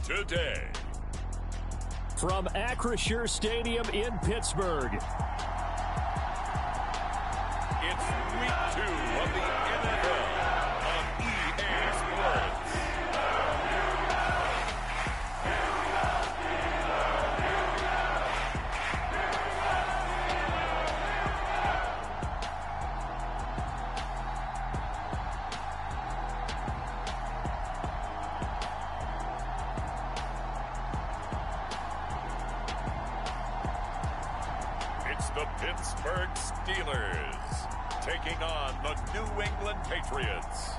today. From Acrisure Stadium in Pittsburgh. It's week 2 of the NFL on EA Sports. It's the Pittsburgh Steelers taking on the New England Patriots.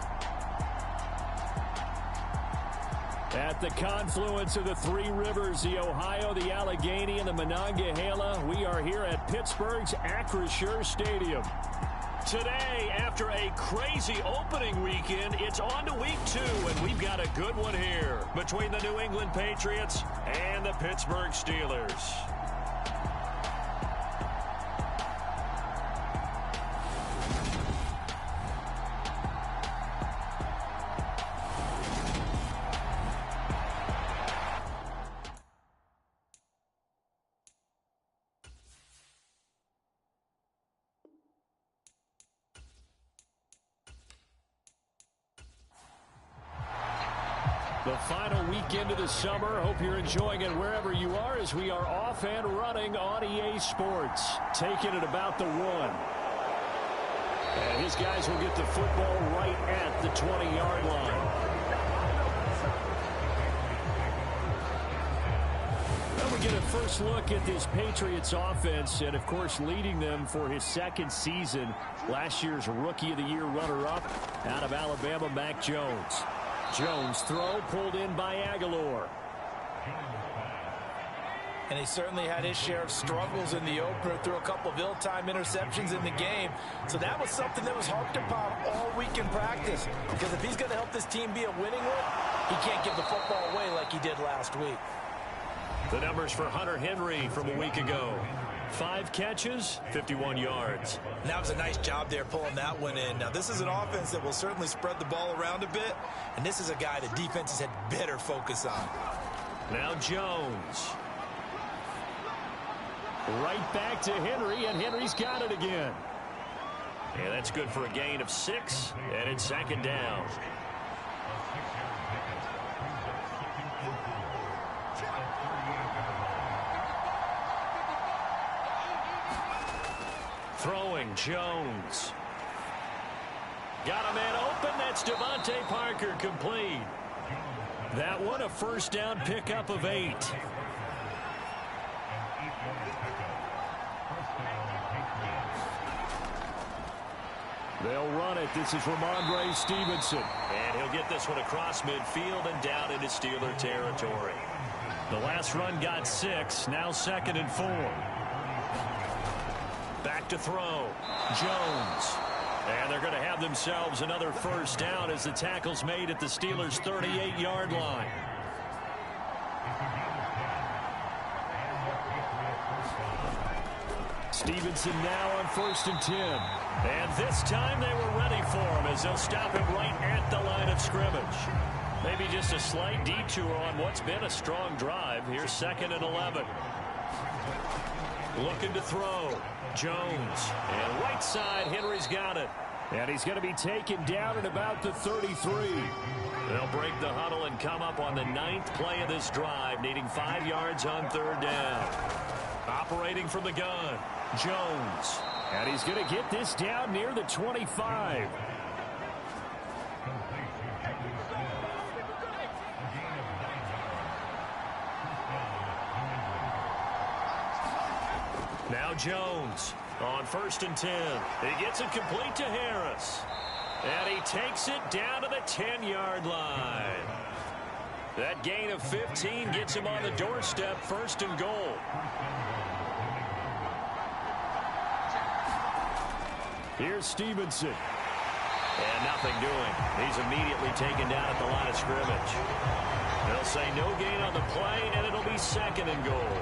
At the confluence of the three rivers, the Ohio, the Allegheny, and the Monongahela, we are here at Pittsburgh's Acrisure Stadium. Today, after a crazy opening weekend, it's on to week 2, and we've got a good one here between the New England Patriots and the Pittsburgh Steelers. The final weekend of the summer. Hope you're enjoying it wherever you are as we are off and running on EA Sports. Taking it about the 1. And his guys will get the football right at the 20-yard line. Well, we get a first look at this Patriots offense, and of course leading them for his second season. Last year's Rookie of the Year runner-up out of Alabama, Mac Jones. Jones throw pulled in by Aguilar. And he certainly had his share of struggles in the opener, threw a couple of ill-timed interceptions in the game. So that was something that was harped upon all week in practice. Because if he's going to help this team be a winning one, he can't give the football away like he did last week. The numbers for Hunter Henry from a week ago. 5 catches, 51 yards. And that was a nice job there pulling that one in. Now, this is an offense that will certainly spread the ball around a bit. And this is a guy the defenses had better focus on. Now Jones. Right back to Henry, and Henry's got it again. And that's good for a gain of 6, and it's second down. Throwing, Jones. Got a man open. That's Devontae Parker, complete. That one a first down pickup of 8. They'll run it. This is Ramondre Stevenson. And he'll get this one across midfield and down into Steeler territory. The last run got 6. Now 2nd and 4. Back to throw. Jones. And they're going to have themselves another first down as the tackle's made at the Steelers' 38-yard line. Stevenson now on 1st and 10. And this time they were ready for him as they'll stop him right at the line of scrimmage. Maybe just a slight detour on what's been a strong drive. Here's 2nd and 11. Looking to throw. Jones. And right side, Henry's got it. And he's going to be taken down at about the 33. They'll break the huddle and come up on the 9th play of this drive, needing 5 yards on 3rd down. Operating from the gun, Jones. And he's going to get this down near the 25. Now Jones on 1st and 10. He gets it complete to Harris. And he takes it down to the 10-yard line. That gain of 15 gets him on the doorstep, 1st and goal. Here's Stevenson. And nothing doing. He's immediately taken down at the line of scrimmage. They'll say no gain on the play, and it'll be 2nd and goal.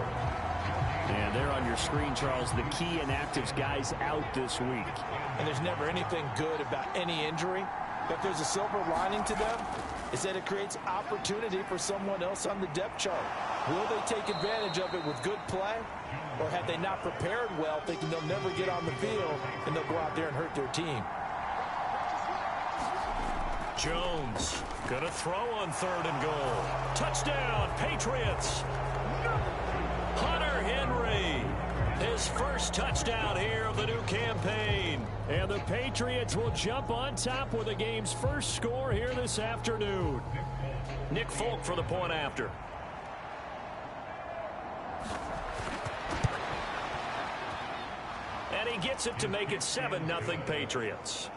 And there on your screen, Charles, the key inactives guys out this week. And there's never anything good about any injury But there's a silver lining to them, is that it creates opportunity for someone else on the depth chart. Will they take advantage of it with good play, or have they not prepared well, thinking they'll never get on the field, and they'll go out there and hurt their team? Jones gonna throw on 3rd and goal. Touchdown, Patriots. Hunter Henry, his first touchdown here of the new campaign. And the Patriots will jump on top with the game's first score here this afternoon. Nick Folk for the point after. And he gets it to make it 7-0 Patriots.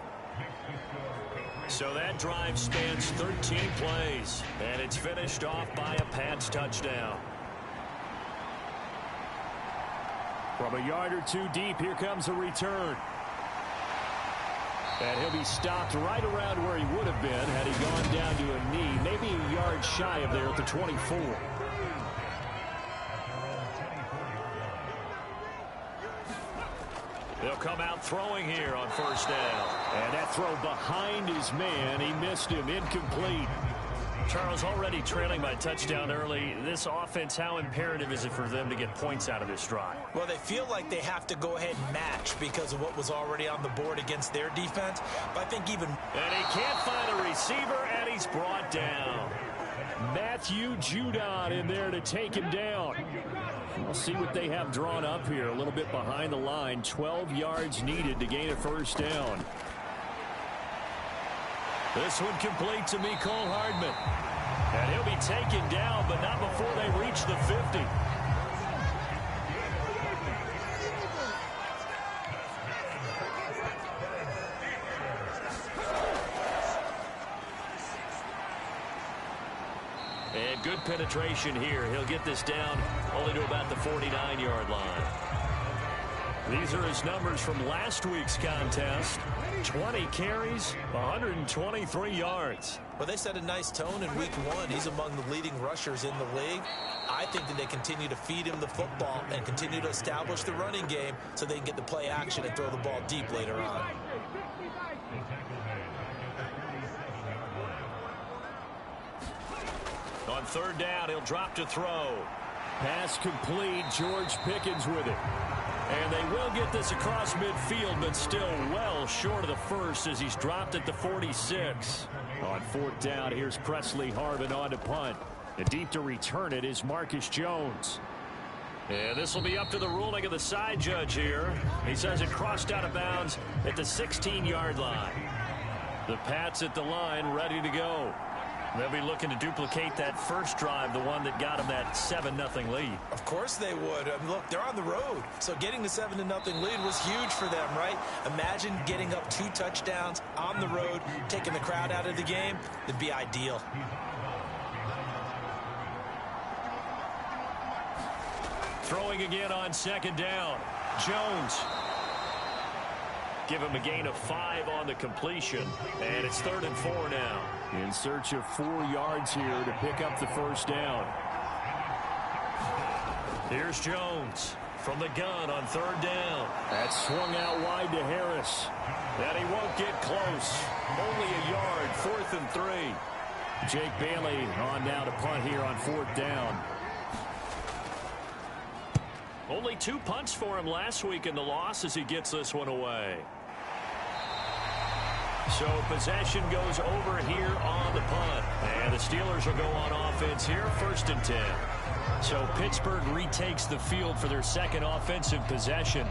So that drive spans 13 plays, and it's finished off by a Pats touchdown. From a yard or two deep, here comes a return. And he'll be stopped right around where he would have been had he gone down to a knee, maybe a yard shy of there at the 24. They'll come out throwing here on 1st down. And that throw behind his man. He missed him. Incomplete. Charles, already trailing by touchdown early. This offense, how imperative is it for them to get points out of this drive? Well, they feel like they have to go ahead and match because of what was already on the board against their defense. But I think even... And he can't find a receiver, and he's brought down. Matthew Judon in there to take him down. We'll see what they have drawn up here. A little bit behind the line. 12 yards needed to gain a 1st down. This one complete to Mecole Hardman. And he'll be taken down, but not before they reach the 50. And good penetration here. He'll get this down only to about the 49-yard line. These are his numbers from last week's contest. 20 carries, 123 yards. Well, they set a nice tone in week 1. He's among the leading rushers in the league. I think that they continue to feed him the football and continue to establish the running game so they can get the play action and throw the ball deep later on. On 3rd down, he'll drop to throw. Pass complete. George Pickens with it. And they will get this across midfield, but still well short of the first as he's dropped at the 46. On 4th down, here's Presley Harvin on to punt. And deep to return it is Marcus Jones. And this will be up to the ruling of the side judge here. He says it crossed out of bounds at the 16-yard line. The Pats at the line, ready to go. They'll be looking to duplicate that first drive, the one that got them that 7-0 lead. Of course they would. I mean, look, they're on the road. So getting the 7-0 lead was huge for them, right? Imagine getting up 2 touchdowns on the road, taking the crowd out of the game. It'd be ideal. Throwing again on 2nd down. Jones. Give him a gain of 5 on the completion. And it's 3rd and 4 now. In search of 4 yards here to pick up the 1st down. Here's Jones from the gun on 3rd down. That's swung out wide to Harris. And he won't get close. Only a yard, 4th and 3. Jake Bailey on now to punt here on 4th down. Only 2 punts for him last week in the loss as he gets this one away. So possession goes over here on the punt. And the Steelers will go on offense here, 1st and 10. So Pittsburgh retakes the field for their second offensive possession.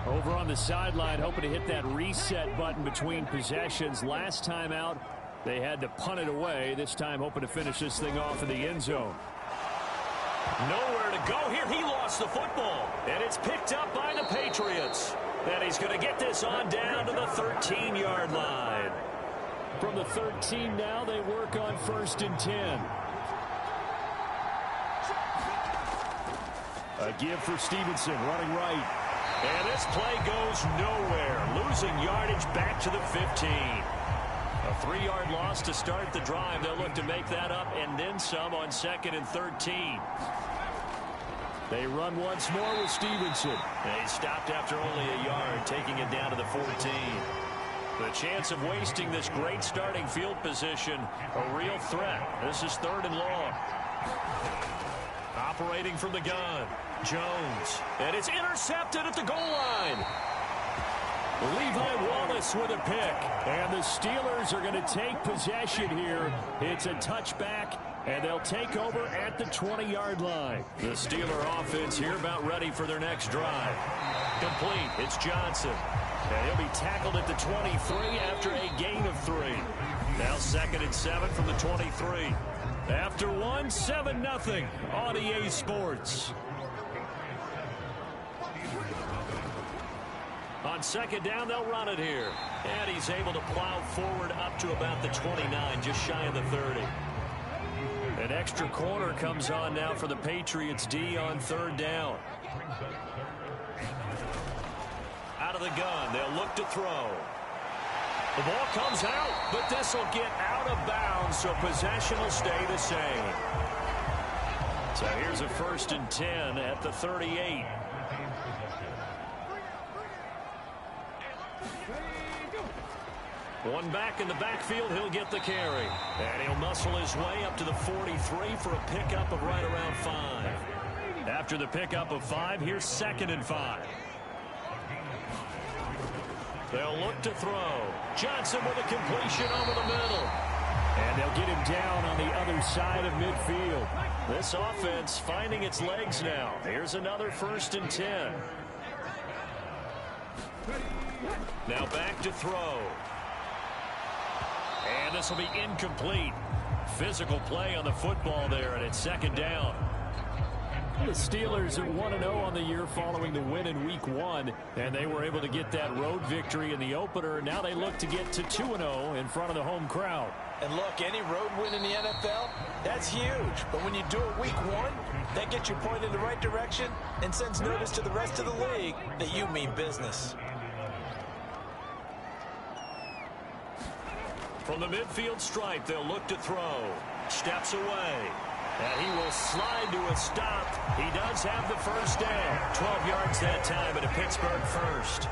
Over on the sideline, hoping to hit that reset button between possessions. Last time out, they had to punt it away. This time hoping to finish this thing off in the end zone. Nowhere to go here. He lost the football. And it's picked up by the Patriots. And he's going to get this on down to the 13-yard line. From the 13 now, they work on 1st and 10. A give for Stevenson, running right. And this play goes nowhere. Losing yardage back to the 15. A 3-yard loss to start the drive. They'll look to make that up and then some on 2nd and 13. They run once more with Stevenson. And he stopped after only a yard, taking it down to the 14. The chance of wasting this great starting field position, a real threat. This is 3rd and long. Operating from the gun, Jones. And it's intercepted at the goal line. Levi Wallace with a pick. And the Steelers are going to take possession here. It's a touchback, and they'll take over at the 20-yard line. The Steeler offense here about ready for their next drive. Complete. It's Johnson. And he'll be tackled at the 23 after a gain of 3. Now 2nd and 7 from the 23. After 1, 7-0 on EA Sports. On 2nd down, they'll run it here. And he's able to plow forward up to about the 29, just shy of the 30. An extra corner comes on now for the Patriots D on 3rd down. Out of the gun, they'll look to throw. The ball comes out, but this will get out of bounds, so possession will stay the same. So here's a 1st and 10 at the 38. One back in the backfield, he'll get the carry. And he'll muscle his way up to the 43 for a pickup of right around 5. After the pickup of 5, here's 2nd and 5. They'll look to throw. Johnson with a completion over the middle. And they'll get him down on the other side of midfield. This offense finding its legs now. Here's another 1st and 10. Now back to throw. And this will be incomplete. Physical play on the football there, and it's 2nd down. The Steelers are 1-0 on the year following the win in Week 1, and they were able to get that road victory in the opener. Now they look to get to 2-0 in front of the home crowd. And look, any road win in the NFL, that's huge. But when you do it Week 1, that gets you pointed in the right direction and sends notice to the rest of the league that you mean business. From the midfield stripe, they'll look to throw. Steps away. And he will slide to a stop. He does have the 1st down. 12 yards that time, and a Pittsburgh 1st.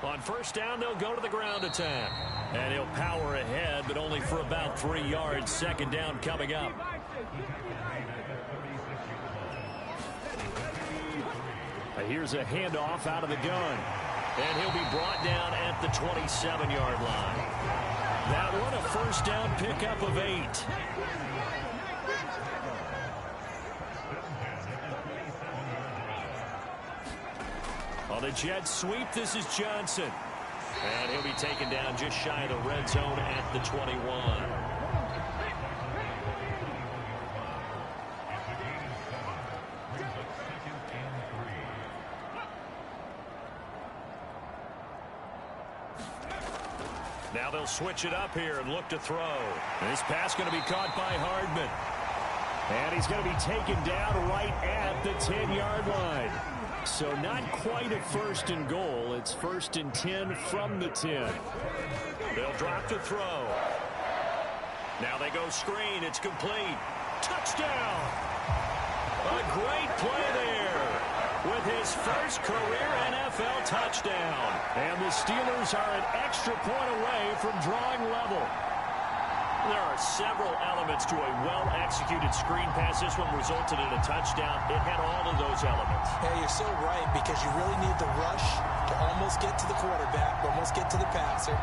On 1st down, they'll go to the ground attack. And he'll power ahead, but only for about 3 yards. 2nd down coming up. Here's a handoff out of the gun. And he'll be brought down at the 27-yard line. That one, a 1st down pickup of 8. On the jet sweep, this is Johnson. And he'll be taken down just shy of the red zone at the 21. Now they'll switch it up here and look to throw. This pass going to be caught by Hardman. And he's going to be taken down right at the 10-yard line. So not quite a 1st and goal. It's 1st and 10 from the 10. They'll drop to throw. Now they go screen. It's complete. Touchdown. A great play there with his 1st career NFL touchdown. And the Steelers are an extra point away from drawing level. There are several elements to a well-executed screen pass. This one resulted in a touchdown. It had all of those elements. Yeah, you're so right, because you really need the rush to almost get to the quarterback, almost get to the passer.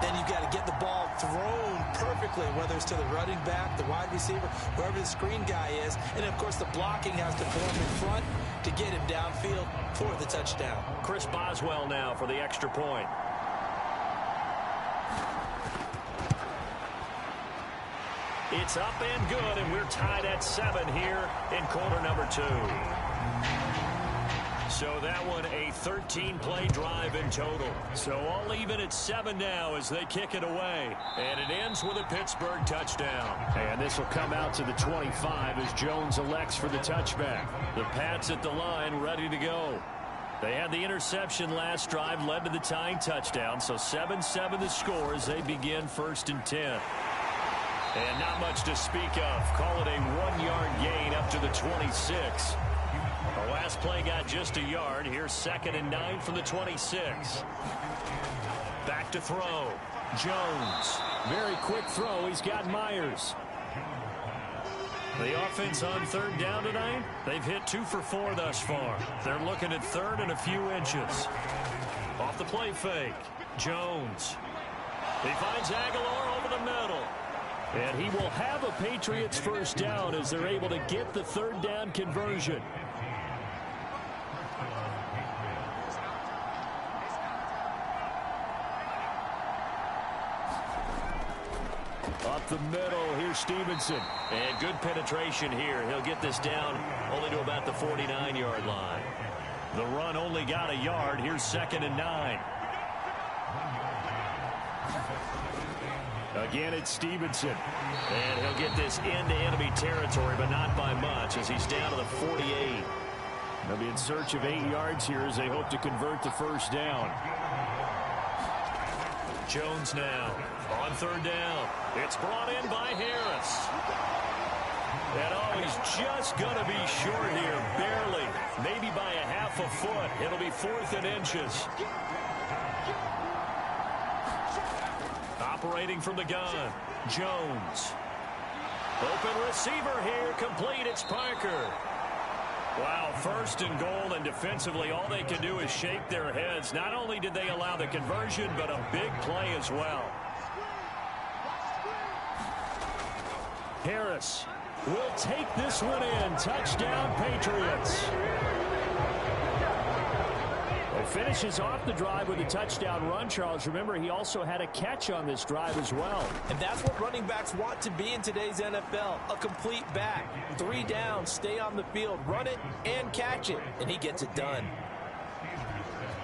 Then you've got to get the ball thrown perfectly, whether it's to the running back, the wide receiver, wherever the screen guy is. And, of course, the blocking has to form in front to get him downfield for the touchdown. Chris Boswell now for the extra point. It's up and good, and we're tied at 7 here in quarter number 2. So that one, a 13-play drive in total. So all even at 7 now as they kick it away. And it ends with a Pittsburgh touchdown. And this will come out to the 25 as Jones elects for the touchback. The Pats at the line ready to go. They had the interception last drive, led to the tying touchdown. So 7-7 the score as they begin 1st and 10. And not much to speak of. Call it a 1-yard gain up to the 26. The last play got just a yard. Here's 2nd and 9 from the 26. Back to throw. Jones. Very quick throw. He's got Myers. The offense on 3rd down tonight, they've hit 2 for 4 thus far. They're looking at 3rd and a few inches. Off the play fake. Jones. He finds Aguilar over the middle. And he will have a Patriots first down as they're able to get the 3rd down conversion. Up the middle, here's Stevenson. And good penetration here. He'll get this down only to about the 49-yard line. The run only got a yard. Here's 2nd and 9. Again, it's Stevenson. And he'll get this into enemy territory, but not by much as he's down to the 48. They'll be in search of 8 yards here as they hope to convert the first down. Jones now on 3rd down. It's brought in by Harris. And he's just going to be short here, barely. Maybe by a half a foot. It'll be 4th and inches. Operating from the gun, Jones. Open receiver here, complete, it's Parker. Wow, 1st and goal, and defensively all they can do is shake their heads. Not only did they allow the conversion, but a big play as well. Harris will take this one in. Touchdown, Patriots. Finishes off the drive with a touchdown run, Charles. Remember, he also had a catch on this drive as well. And that's what running backs want to be in today's NFL, a complete back. 3 downs, stay on the field, run it, and catch it, and he gets it done.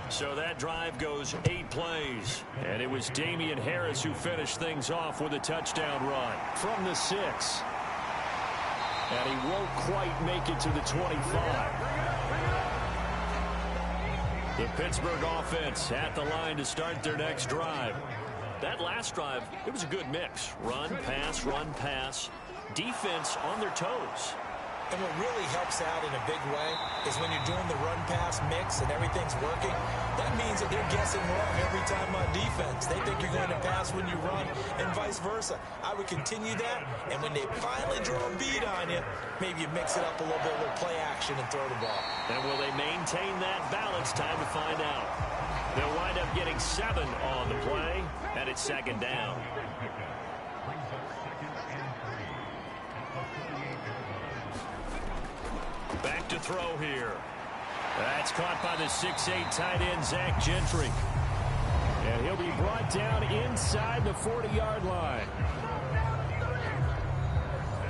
So that drive goes 8 plays, and it was Damian Harris who finished things off with a touchdown run from the 6. And he won't quite make it to the 25. The Pittsburgh offense at the line to start their next drive. That last drive, it was a good mix. Run, pass, defense on their toes. And what really helps out in a big way is when you're doing the run-pass mix and everything's working, that means that they're guessing wrong every time on defense. They think you're going to pass when you run and vice versa. I would continue that, and when they finally draw a beat on you, maybe you mix it up a little bit with play action and throw the ball. And will they maintain that balance? Time to find out. They'll wind up getting 7 on the play, and it's 2nd down. Back to throw here. That's caught by the 6'8" tight end, Zach Gentry. And he'll be brought down inside the 40-yard line.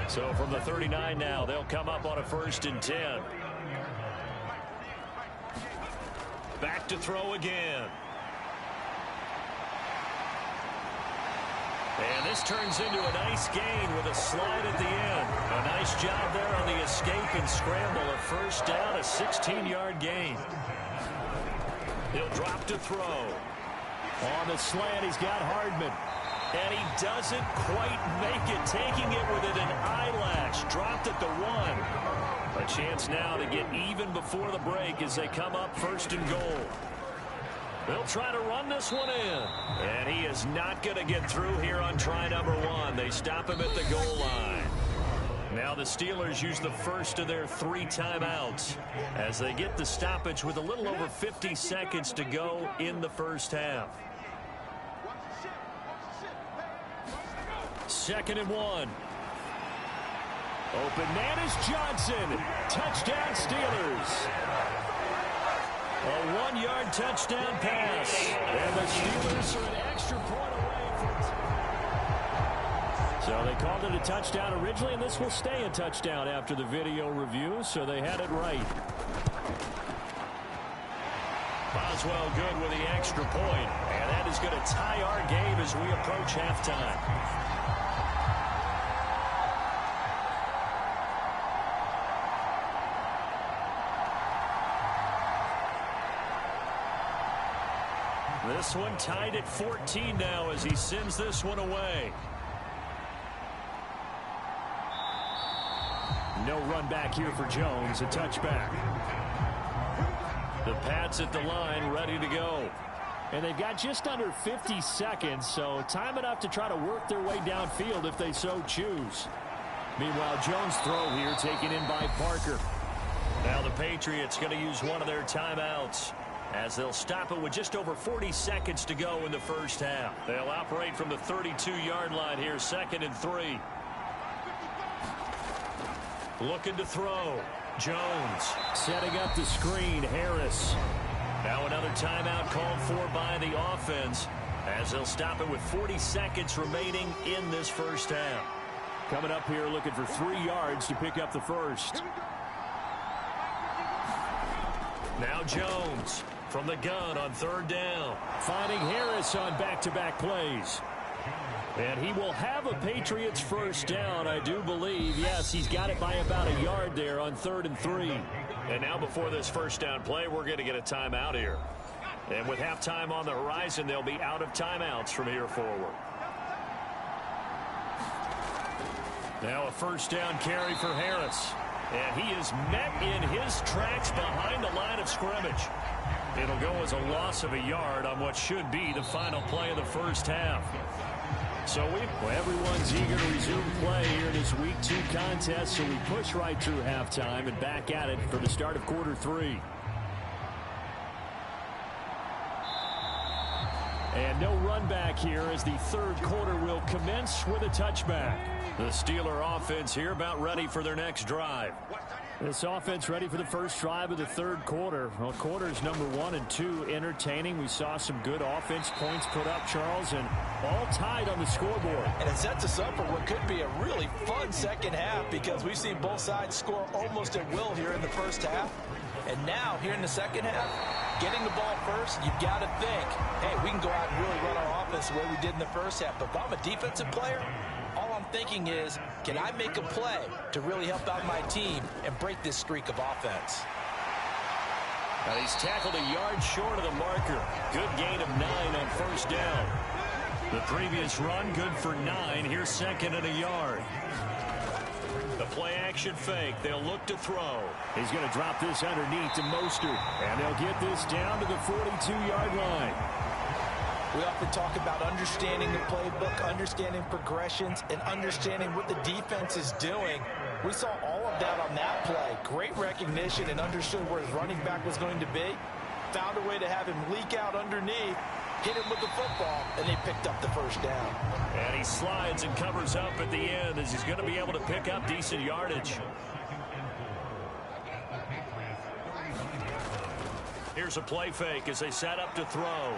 So from the 39 now, they'll come up on a 1st and 10. Back to throw again. And this turns into a nice gain with a slide at the end. A nice job there on the escape and scramble. A 1st down, a 16-yard gain. He'll drop to throw. On the slant, he's got Hardman. And he doesn't quite make it, taking it within an eyelash. Dropped at the 1. A chance now to get even before the break as they come up 1st and goal. They'll try to run this one in. And he is not going to get through here on try number 1. They stop him at the goal line. Now the Steelers use the first of their 3 timeouts as they get the stoppage with a little over 50 seconds to go in the first half. 2nd and 1. Open man is Johnson. Touchdown, Steelers. A 1-yard touchdown pass. And the Steelers are an extra point away from it. So they called it a touchdown originally, and this will stay a touchdown after the video review, so they had it right. Boswell good with the extra point, and that is going to tie our game as we approach halftime. This one tied at 14 now as he sends this one away. No run back here for Jones, a touchback. The Pats at the line, ready to go. And they've got just under 50 seconds, so time enough to try to work their way downfield if they so choose. Meanwhile, Jones' throw here taken in by Parker. Now the Patriots going to use one of their timeouts as they'll stop it with just over 40 seconds to go in the first half. They'll operate from the 32-yard line here, 2nd and 3. Looking to throw. Jones setting up the screen. Harris. Now another timeout called for by the offense as they'll stop it with 40 seconds remaining in this first half. Coming up here looking for 3 yards to pick up the first. Now Jones from the gun on 3rd down. Finding Harris on back-to-back plays. And he will have a Patriots first down, I do believe. Yes, he's got it by about a yard there on 3rd and 3. And now before this first down play, we're going to get a timeout here. And with halftime on the horizon, they'll be out of timeouts from here forward. Now a first down carry for Harris. And he is met in his tracks behind the line of scrimmage. It'll go as a loss of a yard on what should be the final play of the first half. So everyone's eager to resume play here in this Week 2 contest, so we push right through halftime and back at it for the start of quarter 3. And no run back here as the 3rd quarter will commence with a touchback. The Steeler offense here about ready for their next drive. This offense ready for the first drive of the 3rd quarter. Well, quarters number 1 and 2 entertaining. We saw some good offense points put up, Charles, and all tied on the scoreboard. And it sets us up for what could be a really fun second half because we've seen both sides score almost at will here in the first half. And now, here in the second half, getting the ball first, you've got to think, hey, we can go out and really run our offense the way we did in the first half. But if I'm a defensive player, all I'm thinking is, can I make a play to really help out my team and break this streak of offense? Now he's tackled a yard short of the marker. Good gain of 9 on first down. The previous run, good for 9. Here's 2nd and a yard. The play action fake. They'll look to throw. He's going to drop this underneath to Mostert. And they'll get this down to the 42-yard line. We often talk about understanding the playbook, understanding progressions, and understanding what the defense is doing. We saw all of that on that play. Great recognition and understood where his running back was going to be. Found a way to have him leak out underneath, hit him with the football, and they picked up the first down. And he slides and covers up at the end as he's going to be able to pick up decent yardage. Here's a play fake as they set up to throw.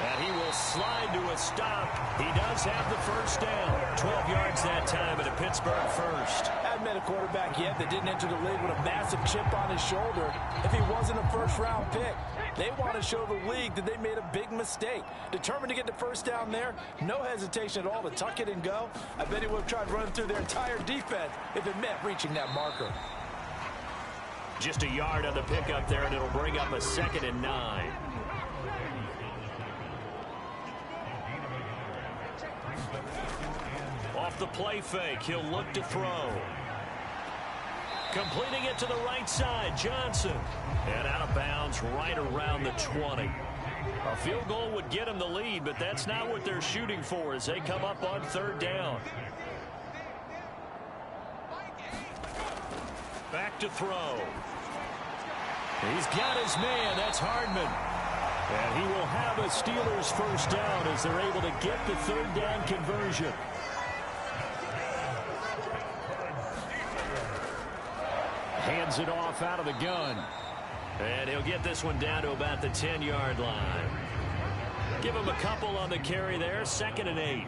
And he will slide to a stop. He does have the first down. 12 yards that time at a Pittsburgh first. Hadn't met a quarterback yet that didn't enter the league with a massive chip on his shoulder if he wasn't a first-round pick. They want to show the league that they made a big mistake. Determined to get the first down there, no hesitation at all to tuck it and go. I bet he would have tried running through their entire defense if it meant reaching that marker. Just a yard on the pickup there, and it'll bring up a 2nd and 9. Off the play fake, he'll look to throw. Completing it to the right side, Johnson. And out of bounds right around the 20. A field goal would get him the lead, but that's not what they're shooting for as they come up on 3rd down. Back to throw. He's got his man, that's Hardman. And he will have a Steelers first down as they're able to get the 3rd down conversion. Hands it off out of the gun. And he'll get this one down to about the 10-yard line. Give him a couple on the carry there. 2nd and 8.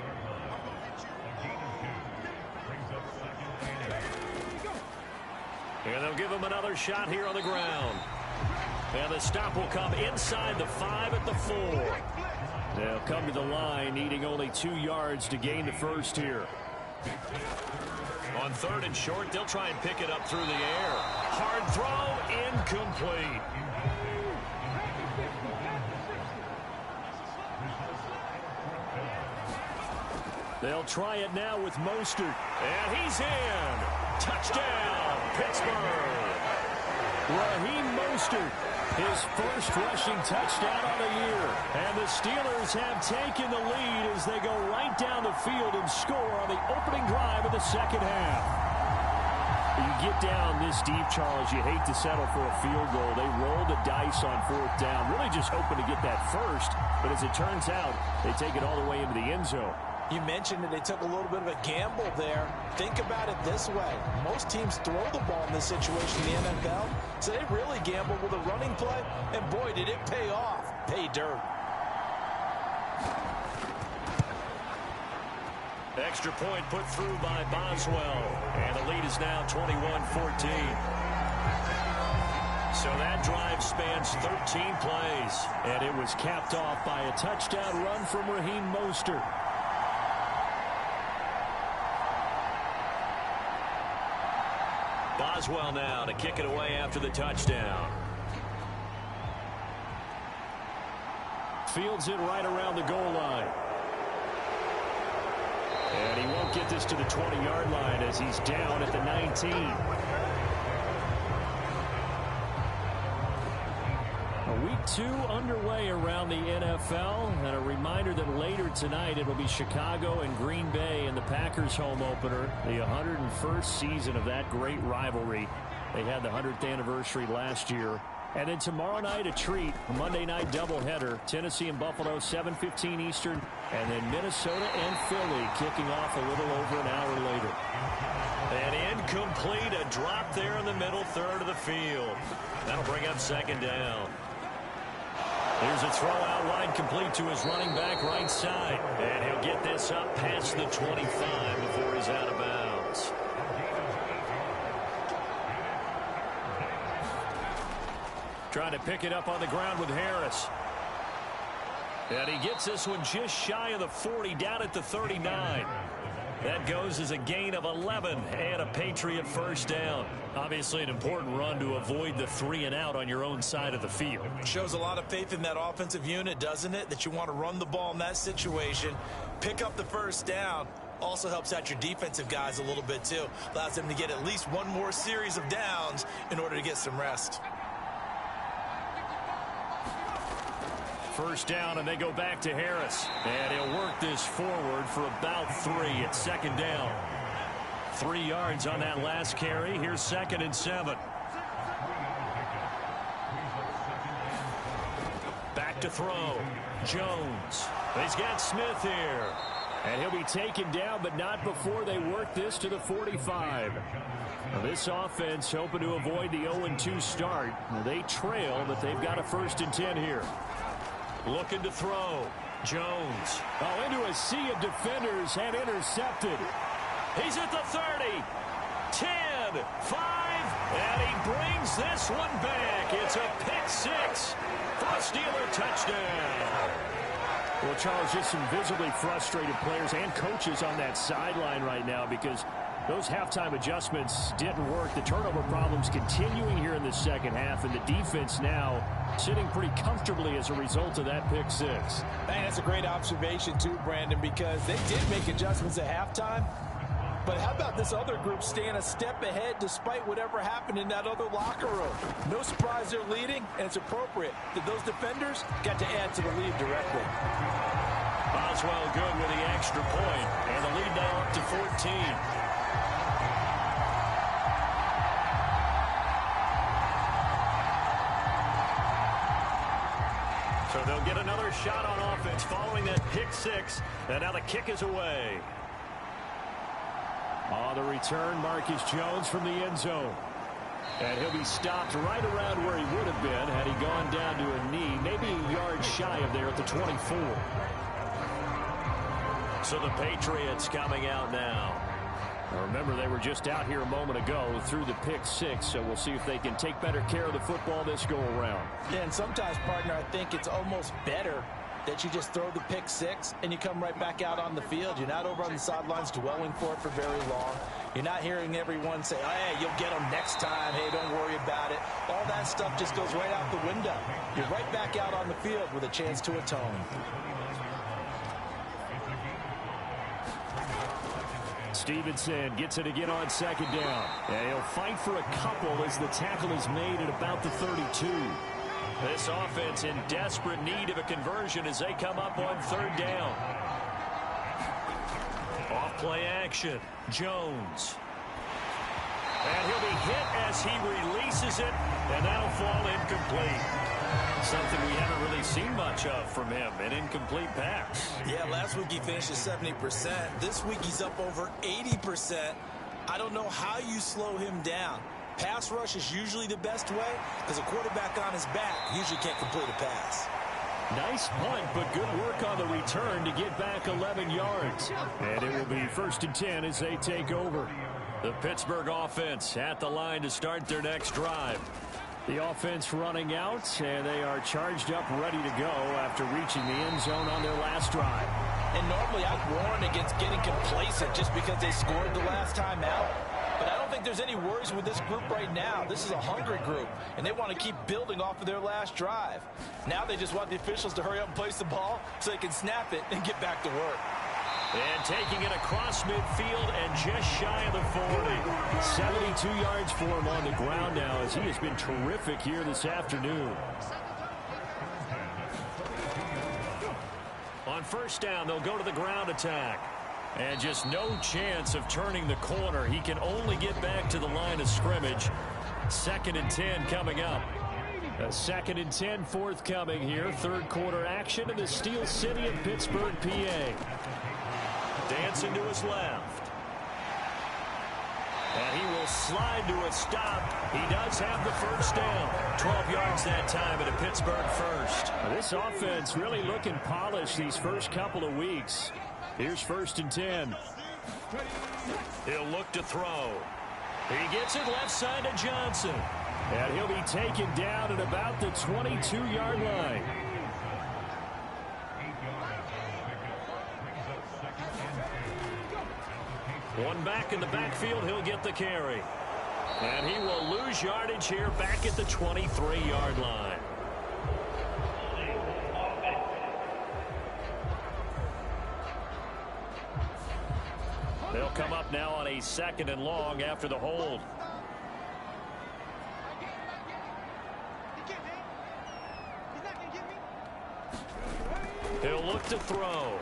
And they'll give him another shot here on the ground. And the stop will come inside the 5 at the 4. They'll come to the line, needing only 2 yards to gain the first here. On 3rd and short, they'll try and pick it up through the air. Hard throw, incomplete. They'll try it now with Mostert. And he's in. Touchdown, Pittsburgh. Raheem Mostert, his first rushing touchdown on the year. And the Steelers have taken the lead as they go right down the field and score on the opening drive of the second half. You get down this deep, Charles, you hate to settle for a field goal. They roll the dice on fourth down, really just hoping to get that first. But as it turns out, they take it all the way into the end zone. You mentioned that they took a little bit of a gamble there. Think about it this way. Most teams throw the ball in this situation in the NFL, so they really gamble with a running play, and boy, did it pay off. Pay dirt. Extra point put through by Boswell, and the lead is now 21-14. So that drive spans 13 plays, and it was capped off by a touchdown run from Raheem Mostert. Boswell now to kick it away after the touchdown. Fields it right around the goal line. And he won't get this to the 20-yard line as he's down at the 19. Week 2 underway around the NFL, and a reminder that later tonight it will be Chicago and Green Bay in the Packers home opener, the 101st season of that great rivalry. They had the 100th anniversary last year. And then tomorrow night, a treat, a Monday night doubleheader, Tennessee and Buffalo, 7:15 Eastern, and then Minnesota and Philly kicking off a little over an hour later. And incomplete, a drop there in the middle third of the field. That'll bring up second down. Here's a throw out wide, complete to his running back right side. And he'll get this up past the 25 before he's out of bounds. Trying to pick it up on the ground with Harris. And he gets this one just shy of the 40, down at the 39. That goes as a gain of 11 and a Patriot first down. Obviously an important run to avoid the 3 and out on your own side of the field. Shows a lot of faith in that offensive unit, doesn't it? That you want to run the ball in that situation, pick up the first down. Also helps out your defensive guys a little bit too. Allows them to get at least one more series of downs in order to get some rest. First down, and they go back to Harris. And he'll work this forward for about 3 at second down. 3 yards on that last carry. Here's 2nd and 7. Back to throw. Jones. He's got Smith here. And he'll be taken down, but not before they work this to the 45. Now this offense hoping to avoid the 0-2 start. Now they trail, but they've got a 1st and 10 here. Looking to throw. Jones. Oh, into a sea of defenders and intercepted. He's at the 30. 10, 5, and he brings this one back. It's a pick 6 for a Steeler touchdown. Well, Charles, just some visibly frustrated players and coaches on that sideline right now because those halftime adjustments didn't work. The turnover problems continuing here in the second half, and the defense now sitting pretty comfortably as a result of that pick 6. Man, that's a great observation too, Brandon, because they did make adjustments at halftime. But how about this other group staying a step ahead despite whatever happened in that other locker room? No surprise they're leading, and it's appropriate that those defenders got to add to the lead directly. Boswell good with the extra point, and the lead now up to 14. So they'll get another shot on offense following that pick 6, and now the kick is away. On the return, Marcus Jones from the end zone. And he'll be stopped right around where he would have been had he gone down to a knee, maybe a yard shy of there at the 24. So the Patriots coming out now. Now remember, they were just out here a moment ago through the pick 6, so we'll see if they can take better care of the football this go-around. Yeah, and sometimes, partner, I think it's almost better that you just throw the pick 6 and you come right back out on the field. You're not over on the sidelines dwelling for it for very long. You're not hearing everyone say, oh, hey, you'll get them next time. Hey, don't worry about it. All that stuff just goes right out the window. You're right back out on the field with a chance to atone. Stevenson gets it again on second down. And he'll fight for a couple as the tackle is made at about the 32. This offense in desperate need of a conversion as they come up on third down. Off play action. Jones. And he'll be hit as he releases it, and that'll fall incomplete. Something we haven't really seen much of from him, an incomplete pass. Yeah, last week he finished at 70%. This week he's up over 80%. I don't know how you slow him down. Pass rush is usually the best way because a quarterback on his back usually can't complete a pass. Nice punt, but good work on the return to get back 11 yards. And it will be 1st and 10 as they take over. The Pittsburgh offense at the line to start their next drive. The offense running out, and they are charged up, ready to go after reaching the end zone on their last drive. And normally I'd warn against getting complacent just because they scored the last time out. But I don't think there's any worries with this group right now. This is a hungry group, and they want to keep building off of their last drive. Now they just want the officials to hurry up and place the ball so they can snap it and get back to work. And taking it across midfield and just shy of the 40. 72 yards for him on the ground now as he has been terrific here this afternoon. On first down, they'll go to the ground attack. And just no chance of turning the corner. He can only get back to the line of scrimmage. 2nd and 10 coming up. A 2nd and 10 forthcoming here. Third quarter action in the Steel City of Pittsburgh, PA. Dancing to his left. And he will slide to a stop. He does have the first down. 12 yards that time at a Pittsburgh first. This offense really looking polished these first couple of weeks. Here's 1st and 10. He'll look to throw. He gets it left side to Johnson. And he'll be taken down at about the 22-yard line. One back in the backfield, he'll get the carry. And he will lose yardage here back at the 23-yard line. They'll come up now on a 2nd and long after the hold. He'll look to throw.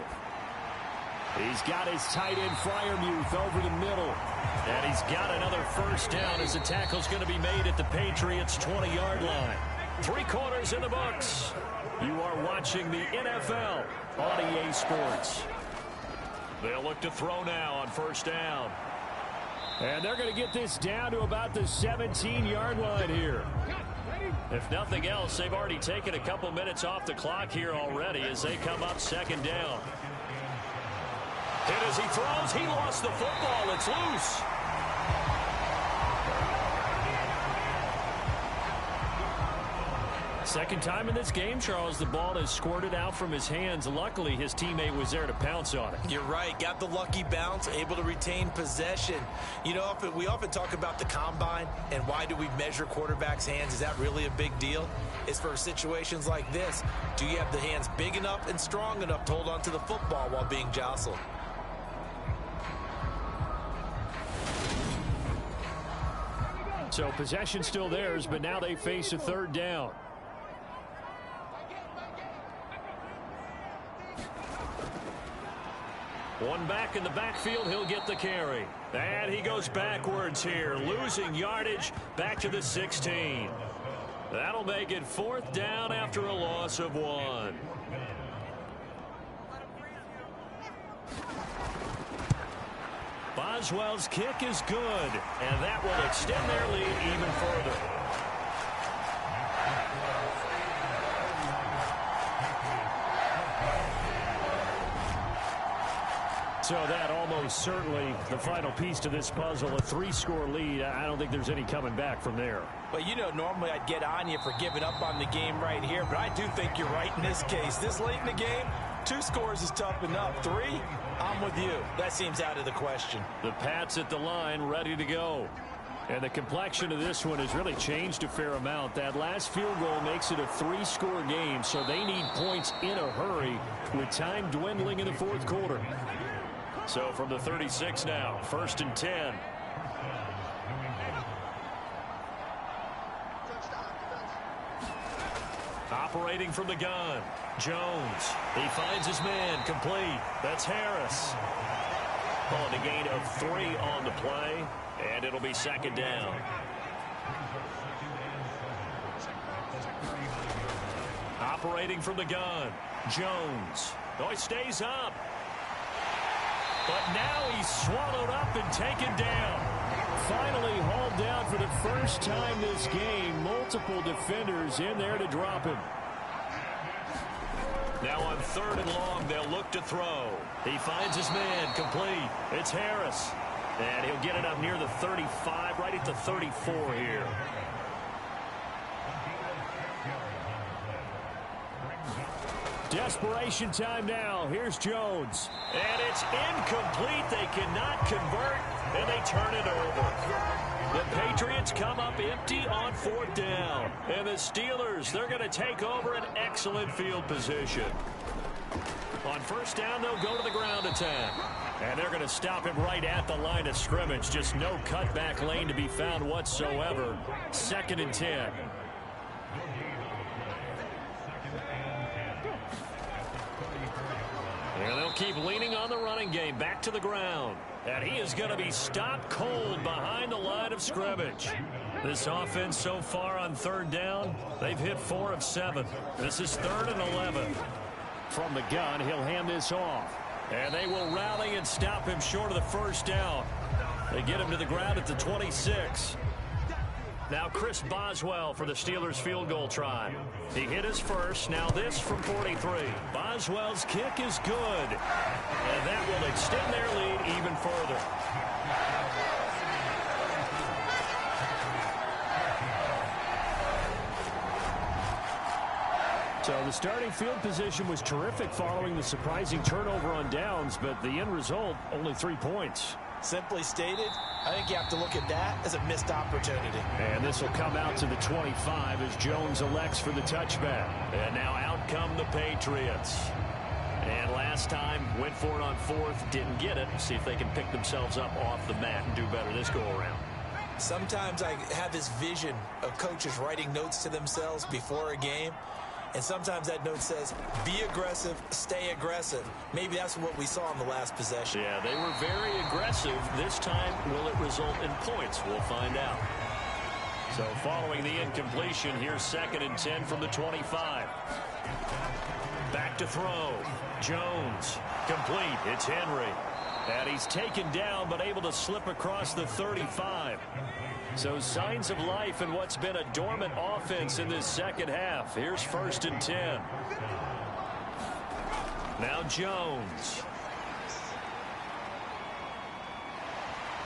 He's got his tight end Freiermuth over the middle. And he's got another first down as the tackle's going to be made at the Patriots' 20-yard line. 3 quarters in the books. You are watching the NFL on EA Sports. They'll look to throw now on first down. And they're going to get this down to about the 17-yard line here. If nothing else, they've already taken a couple minutes off the clock here already as they come up 2nd down. And as he throws, he lost the football. It's loose. Second time in this game, Charles, the ball has squirted out from his hands. Luckily, his teammate was there to pounce on it. You're right. Got the lucky bounce, able to retain possession. You know, we often talk about the combine and why do we measure quarterbacks' hands. Is that really a big deal? It's for situations like this. Do you have the hands big enough and strong enough to hold on to the football while being jostled? So possession still theirs, but now they face a 3rd down. One back in the backfield, he'll get the carry. And he goes backwards here, losing yardage back to the 16. That'll make it 4th down after a loss of 1. Boswell's kick is good, and that will extend their lead even further. So that almost certainly the final piece to this puzzle, a 3-score lead. I don't think there's any coming back from there. Well, you know, normally I'd get on you for giving up on the game right here, but I do think you're right in this case. This late in the game, 2 scores is tough enough. 3, I'm with you. That seems out of the question. The Pats at the line, ready to go. And the complexion of this one has really changed a fair amount. That last field goal makes it a 3-score game, so they need points in a hurry with time dwindling in the 4th quarter. So from the 36 now, 1st and 10. Operating from the gun, Jones. He finds his man, complete. That's Harris. On a gain of 3 on the play, and it'll be 2nd down. Operating from the gun, Jones. Oh, he stays up. But now he's swallowed up and taken down. Finally hauled down for the first time this game. Multiple defenders in there to drop him. Now on 3rd and long, they'll look to throw. He finds his man, complete. It's Harris. And he'll get it up near the 35, right at the 34 here. Desperation time now. Here's Jones. And it's incomplete. They cannot convert, and they turn it over. The Patriots come up empty on 4th down. And the Steelers, they're going to take over an excellent field position. On 1st down, they'll go to the ground attack. And they're going to stop him right at the line of scrimmage. Just no cutback lane to be found whatsoever. 2nd and 10. And they'll keep leaning on the running game. Back to the ground. And he is going to be stopped cold behind the line of scrimmage. This offense so far on 3rd down, they've hit 4 of 7. This is 3rd and 11. From the gun, he'll hand this off. And they will rally and stop him short of the 1st down. They get him to the ground at the 26. Now Chris Boswell for the Steelers field goal try. He hit his first. Now this from 43. Boswell's kick is good. And that will extend their lead even further. So the starting field position was terrific following the surprising turnover on downs, but the end result, only 3 points. Simply stated, I think you have to look at that as a missed opportunity. And this will come out to the 25 as Jones elects for the touchback. And now out come the Patriots. And last time, went for it on 4th, didn't get it. See if they can pick themselves up off the mat and do better this go-around. Sometimes I have this vision of coaches writing notes to themselves before a game. And sometimes that note says, be aggressive, stay aggressive. Maybe that's what we saw in the last possession. Yeah, they were very aggressive. This time, will it result in points? We'll find out. So following the incompletion, here's 2nd and 10 from the 25. Back to throw. Jones. Complete. It's Henry. And he's taken down, but able to slip across the 35. So signs of life in what's been a dormant offense in this second half. Here's 1st and 10. Now Jones.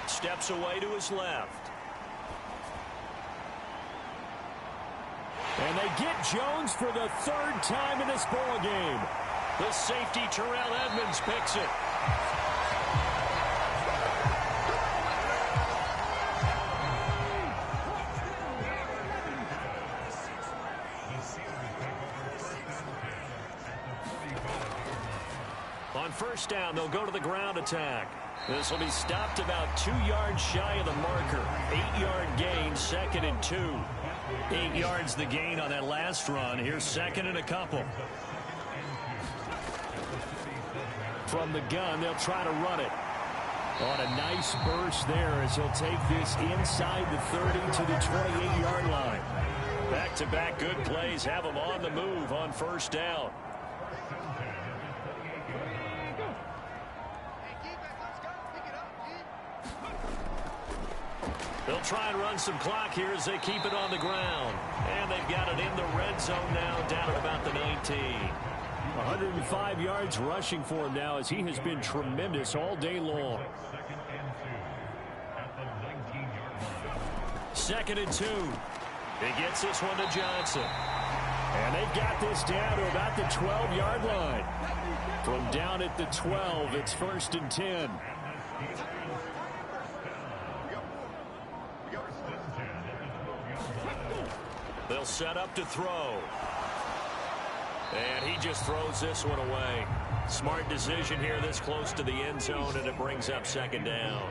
Steps away to his left. And they get Jones for the 3rd time in this ball game. The safety Terrell Edmunds picks it. On 1st down, they'll go to the ground attack. This will be stopped about 2 yards shy of the marker. 8-yard gain, 2nd and 2. 8 yards the gain on that last run. Here's 2nd and a couple. From the gun, they'll try to run it. On a nice burst there as he'll take this inside the 30 to the 28-yard line. Back-to-back good plays have him on the move on 1st down. They'll try and run some clock here as they keep it on the ground. And they've got it in the red zone now, down at about the 19. 105 yards rushing for him now as he has been tremendous all day long. 2nd and 2. He gets this one to Johnson. And they've got this down to about the 12-yard line. From down at the 12, it's 1st and 10. They'll set up to throw. And he just throws this one away. Smart decision here this close to the end zone, and it brings up second down.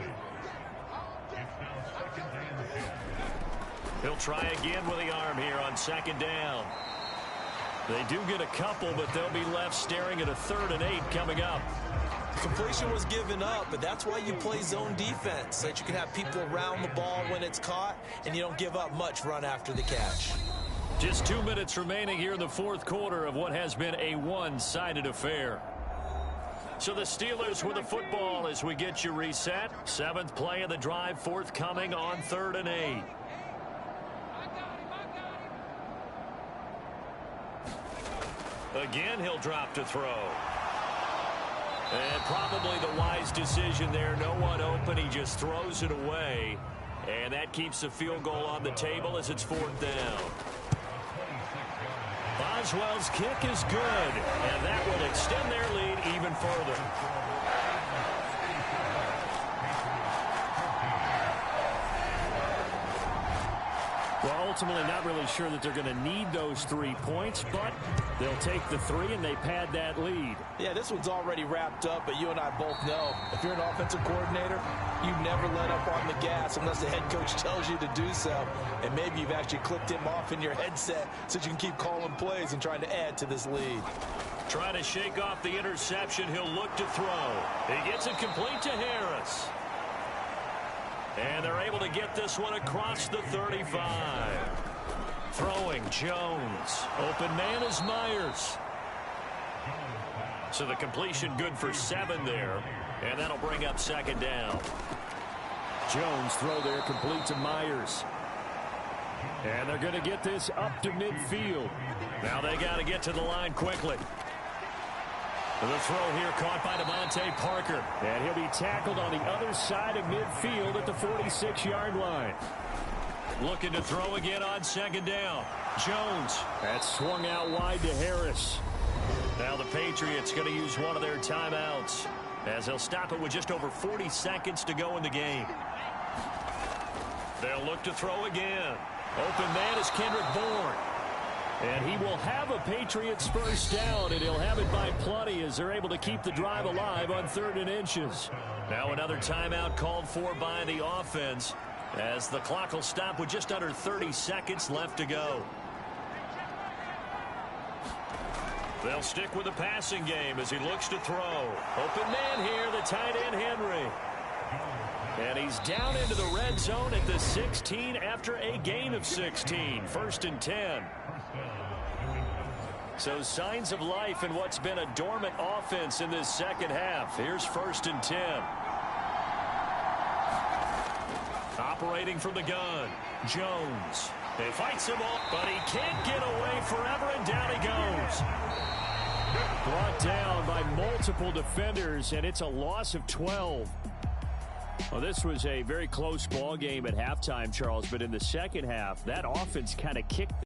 He'll try again with the arm here on second down. They do get a couple, but they'll be left staring at a 3rd and 8 coming up. Completion was given up, but that's why you play zone defense, so that you can have people around the ball when it's caught, and you don't give up much run after the catch. Just 2 minutes remaining here in the fourth quarter of what has been a one-sided affair. So the Steelers with the football as we get you reset. 7th play of the drive forthcoming on 3rd and 8. Again, he'll drop to throw. And probably the wise decision there. No one open. He just throws it away. And that keeps the field goal on the table as it's 4th down. Boswell's kick is good, and that will extend their lead even further. Well, ultimately not really sure that they're going to need those 3 points, but they'll take the 3 and they pad that lead. Yeah, this one's already wrapped up, but you and I both know if you're an offensive coordinator, you never let up on the gas unless the head coach tells you to do so. And maybe you've actually clicked him off in your headset so you can keep calling plays and trying to add to this lead. Trying to shake off the interception. He'll look to throw. He gets it complete to Harris. And they're able to get this one across the 35. Throwing Jones. Open man is Myers. So the completion good for 7 there. And that'll bring up second down. Jones throw there complete to Myers. And they're going to get this up to midfield. Now they got to get to the line quickly. The throw here caught by Devontae Parker. And he'll be tackled on the other side of midfield at the 46-yard line. Looking to throw again on second down. Jones. That's swung out wide to Harris. Now the Patriots going to use one of their timeouts as they'll stop it with just over 40 seconds to go in the game. They'll look to throw again. Open man is Kendrick Bourne. And he will have a Patriots first down, and he'll have it by plenty as they're able to keep the drive alive on 3rd and inches. Now another timeout called for by the offense as the clock will stop with just under 30 seconds left to go. They'll stick with the passing game as he looks to throw. Open man here, the tight end Henry. And he's down into the red zone at the 16 after a gain of 16. 1st and 10. So signs of life in what's been a dormant offense in this second half. Here's 1st and 10. Operating from the gun. Jones. He fights him off, but he can't get away forever, and down he goes. Brought down by multiple defenders, and it's a loss of 12. Well, this was a very close ball game at halftime, Charles, but in the second half, that offense kind of kicked